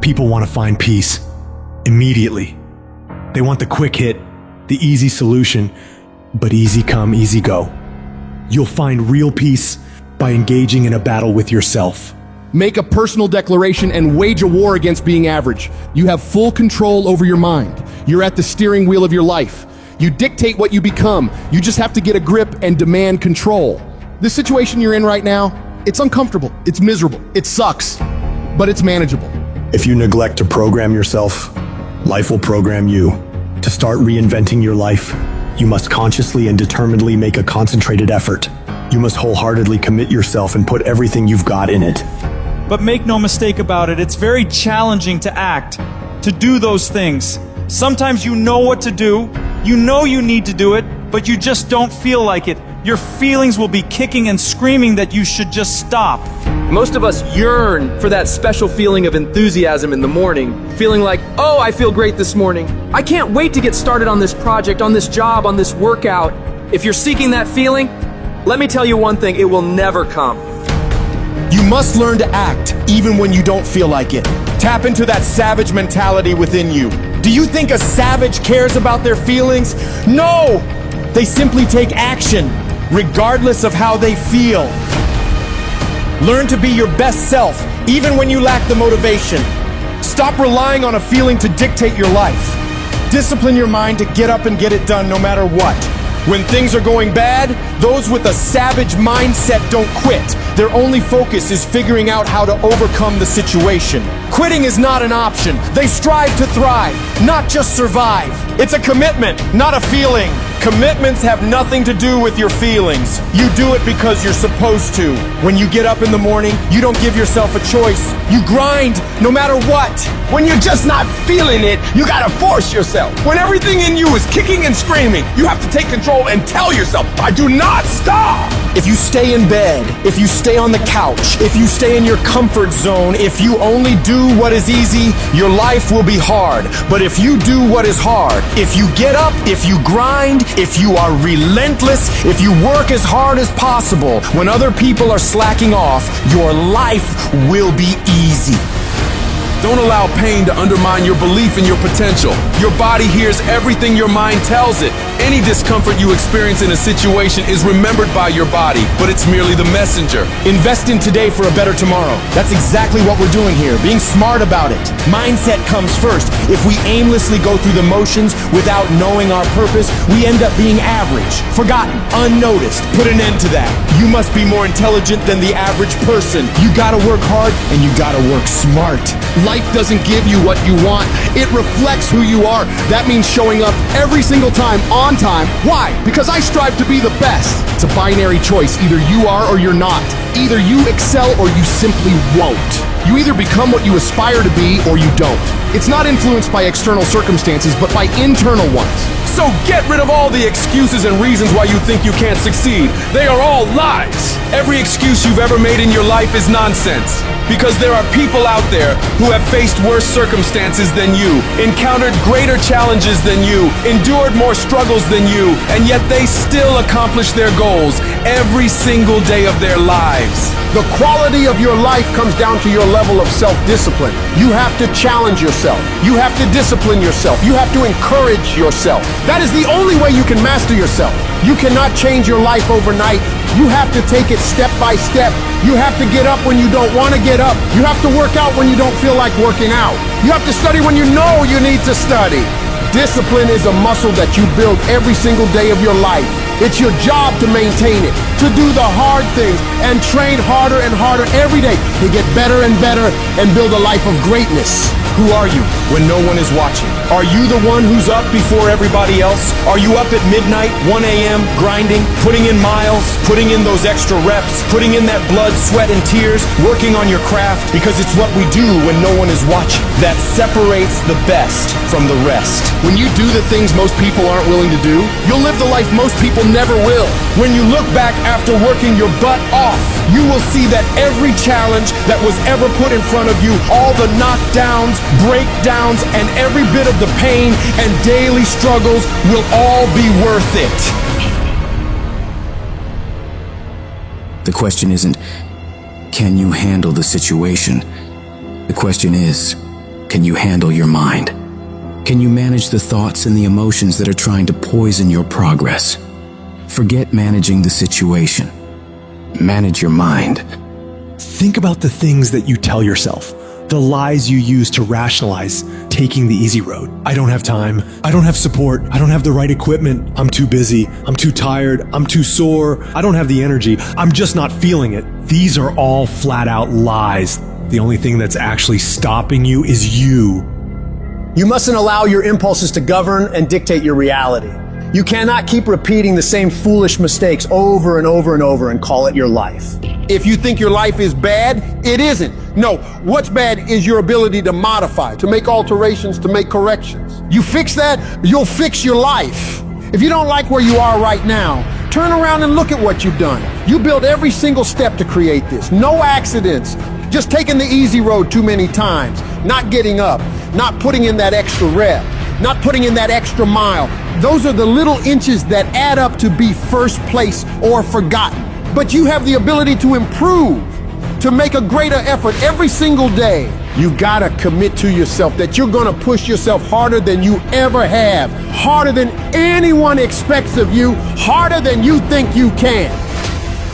People want to find peace immediately. They want the quick hit, the easy solution, but easy come, easy go. You'll find real peace by engaging in a battle with yourself. Make a personal declaration and wage a war against being average. You have full control over your mind. You're at the steering wheel of your life. You dictate what you become. You just have to get a grip and demand control. The situation you're in right now, it's uncomfortable, it's miserable, it sucks, but it's manageable. If you neglect to program yourself, life will program you. To start reinventing your life, you must consciously and determinedly make a concentrated effort. You must wholeheartedly commit yourself and put everything you've got in it. But make no mistake about it, it's very challenging to act, to do those things. Sometimes you know what to do, you know you need to do it, but you just don't feel like it. Your feelings will be kicking and screaming that you should just stop. Most of us yearn for that special feeling of enthusiasm in the morning, feeling like, oh, I feel great this morning. I can't wait to get started on this project, on this job, on this workout. If you're seeking that feeling, let me tell you one thing, it will never come. You must learn to act even when you don't feel like it. Tap into that savage mentality within you. Do you think a savage cares about their feelings? No! They simply take action, regardless of how they feel. Learn to be your best self, even when you lack the motivation. Stop relying on a feeling to dictate your life. Discipline your mind to get up and get it done no matter what. When things are going bad, those with a savage mindset don't quit. Their only focus is figuring out how to overcome the situation. Quitting is not an option. They strive to thrive, not just survive. It's a commitment, not a feeling. Commitments have nothing to do with your feelings. You do it because you're supposed to. When you get up in the morning, you don't give yourself a choice. You grind no matter what. When you're just not feeling it, you gotta force yourself. When everything in you is kicking and screaming, you have to take control and tell yourself, I do not stop. If you stay in bed, if you stay on the couch, if you stay in your comfort zone, if you only do what is easy, your life will be hard. But if you do what is hard, if you get up, if you grind, if you are relentless, if you work as hard as possible, when other people are slacking off, your life will be easy. Don't allow pain to undermine your belief in your potential. Your body hears everything your mind tells it. Any discomfort you experience in a situation is remembered by your body, but it's merely the messenger. Invest in today for a better tomorrow. That's exactly what we're doing here, being smart about it. Mindset comes first. If we aimlessly go through the motions without knowing our purpose, we end up being average, forgotten, unnoticed. Put an end to that. You must be more intelligent than the average person. You gotta work hard and you gotta work smart. Life doesn't give you what you want. It reflects who you are. That means showing up every single time on time. Why? Because I strive to be the best. It's a binary choice. Either you are or you're not. Either you excel or you simply won't. You either become what you aspire to be or you don't. It's not influenced by external circumstances, but by internal ones. So get rid of all the excuses and reasons why you think you can't succeed. They are all lies. Every excuse you've ever made in your life is nonsense. Because there are people out there who have faced worse circumstances than you, encountered greater challenges than you, endured more struggles than you, and yet they still accomplish their goals every single day of their lives. The quality of your life comes down to your level of self-discipline. You have to challenge yourself. You have to discipline yourself. You have to encourage yourself. That is the only way you can master yourself. You cannot change your life overnight. You have to take it step by step. You have to get up when you don't want to get up. You have to work out when you don't feel like working out. You have to study when you know you need to study. Discipline is a muscle that you build every single day of your life. It's your job to maintain it, to do the hard things, and train harder and harder every day to get better and better and build a life of greatness. Who are you when no one is watching? Are you the one who's up before everybody else? Are you up at midnight, 1 a.m., grinding, putting in miles, putting in those extra reps, putting in that blood, sweat, and tears, working on your craft? Because it's what we do when no one is watching that separates the best from the rest. When you do the things most people aren't willing to do, you'll live the life most people never will. When you look back after working your butt off, you will see that every challenge that was ever put in front of you, all the knockdowns, breakdowns, and every bit of the pain and daily struggles will all be worth it. The question isn't, can you handle the situation? The question is, Can you handle your mind? Can you manage the thoughts and the emotions that are trying to poison your progress? Forget managing the situation. Manage your mind. Think about the things that you tell yourself, the lies you use to rationalize taking the easy road. I don't have time. I don't have support. I don't have the right equipment. I'm too busy. I'm too tired. I'm too sore. I don't have the energy. I'm just not feeling it. These are all flat out lies. The only thing that's actually stopping you is you. You mustn't allow your impulses to govern and dictate your reality. You cannot keep repeating the same foolish mistakes over and over and over and call it your life. If you think your life is bad, it isn't. No, what's bad is your ability to modify, to make alterations, to make corrections. You fix that, you'll fix your life. If you don't like where you are right now, turn around and look at what you've done. You built every single step to create this. No accidents. Just taking the easy road too many times. Not getting up. Not putting in that extra rep. Not putting in that extra mile. Those are the little inches that add up to be first place or forgotten. But you have the ability to improve, to make a greater effort every single day. You gotta commit to yourself that you're gonna push yourself harder than you ever have, harder than anyone expects of you, harder than you think you can.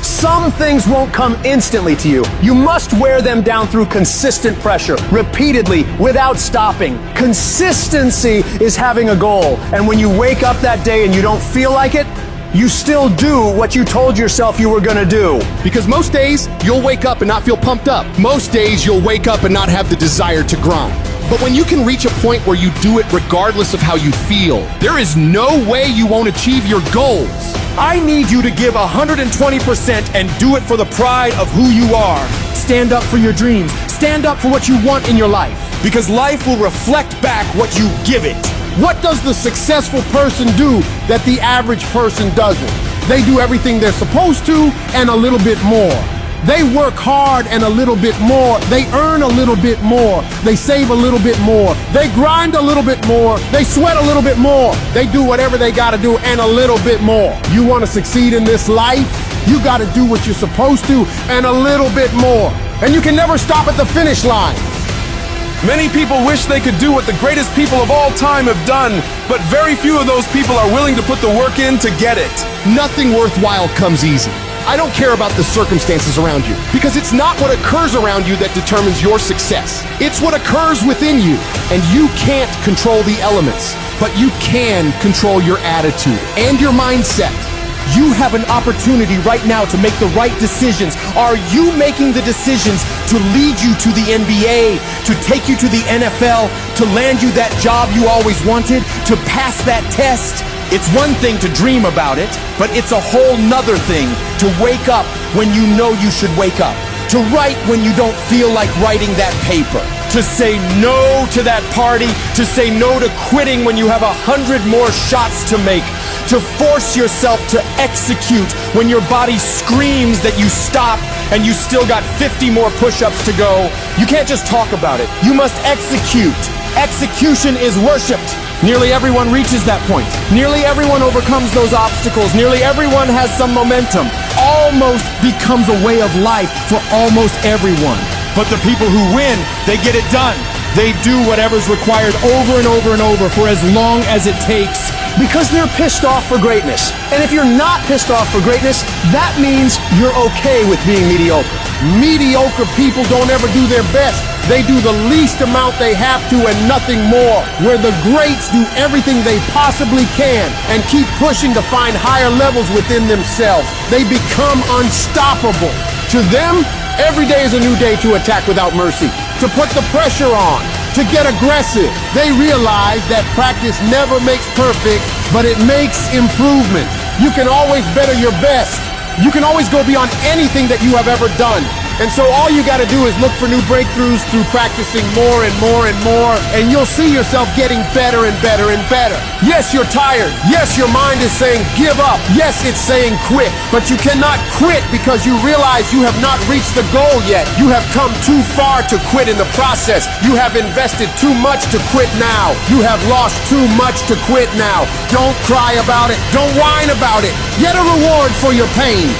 Some things won't come instantly to you. You must wear them down through consistent pressure, repeatedly, without stopping. Consistency is having a goal. And when you wake up that day and you don't feel like it, you still do what you told yourself you were gonna do. Because most days, you'll wake up and not feel pumped up. Most days, you'll wake up and not have the desire to grind. But when you can reach a point where you do it regardless of how you feel, there is no way you won't achieve your goals. I need you to give 120% and do it for the pride of who you are. Stand up for your dreams. Stand up for what you want in your life. Because life will reflect back what you give it. What does the successful person do that the average person doesn't? They do everything they're supposed to and a little bit more. They work hard and a little bit more. They earn a little bit more. They save a little bit more. They grind a little bit more. They sweat a little bit more. They do whatever they gotta do and a little bit more. You wanna succeed in this life? You gotta do what you're supposed to and a little bit more. And you can never stop at the finish line. Many people wish they could do what the greatest people of all time have done, but very few of those people are willing to put the work in to get it. Nothing worthwhile comes easy. I don't care about the circumstances around you, because it's not what occurs around you that determines your success. It's what occurs within you. And you can't control the elements, but you can control your attitude and your mindset. You have an opportunity right now to make the right decisions. Are you making the decisions to lead you to the NBA, to take you to the NFL, to land you that job you always wanted, to pass that test? It's one thing to dream about it, but it's a whole nother thing to wake up when you know you should wake up, to write when you don't feel like writing that paper, to say no to that party, to say no to quitting when you have 100 more shots to make, to force yourself to execute when your body screams that you stop and you still got 50 more push-ups to go. You can't just talk about it. You must execute. Execution is worshipped. Nearly everyone reaches that point. Nearly everyone overcomes those obstacles. Nearly everyone has some momentum. Almost becomes a way of life for almost everyone. But the people who win, they get it done. They do whatever's required over and over and over for as long as it takes. Because they're pissed off for greatness. And if you're not pissed off for greatness, that means you're okay with being mediocre. Mediocre people don't ever do their best. They do the least amount they have to and nothing more. Where the greats do everything they possibly can and keep pushing to find higher levels within themselves. They become unstoppable. To them, every day is a new day to attack without mercy, to put the pressure on, to get aggressive. They realize that practice never makes perfect, but it makes improvement. You can always better your best. You can always go beyond anything that you have ever done. And so all you gotta do is look for new breakthroughs through practicing more and more and more, and you'll see yourself getting better and better and better. Yes, you're tired. Yes, your mind is saying give up. Yes, it's saying quit. But you cannot quit because you realize you have not reached the goal yet. You have come too far to quit in the process. You have invested too much to quit now. You have lost too much to quit now. Don't cry about it. Don't whine about it. Get a reward for your pain.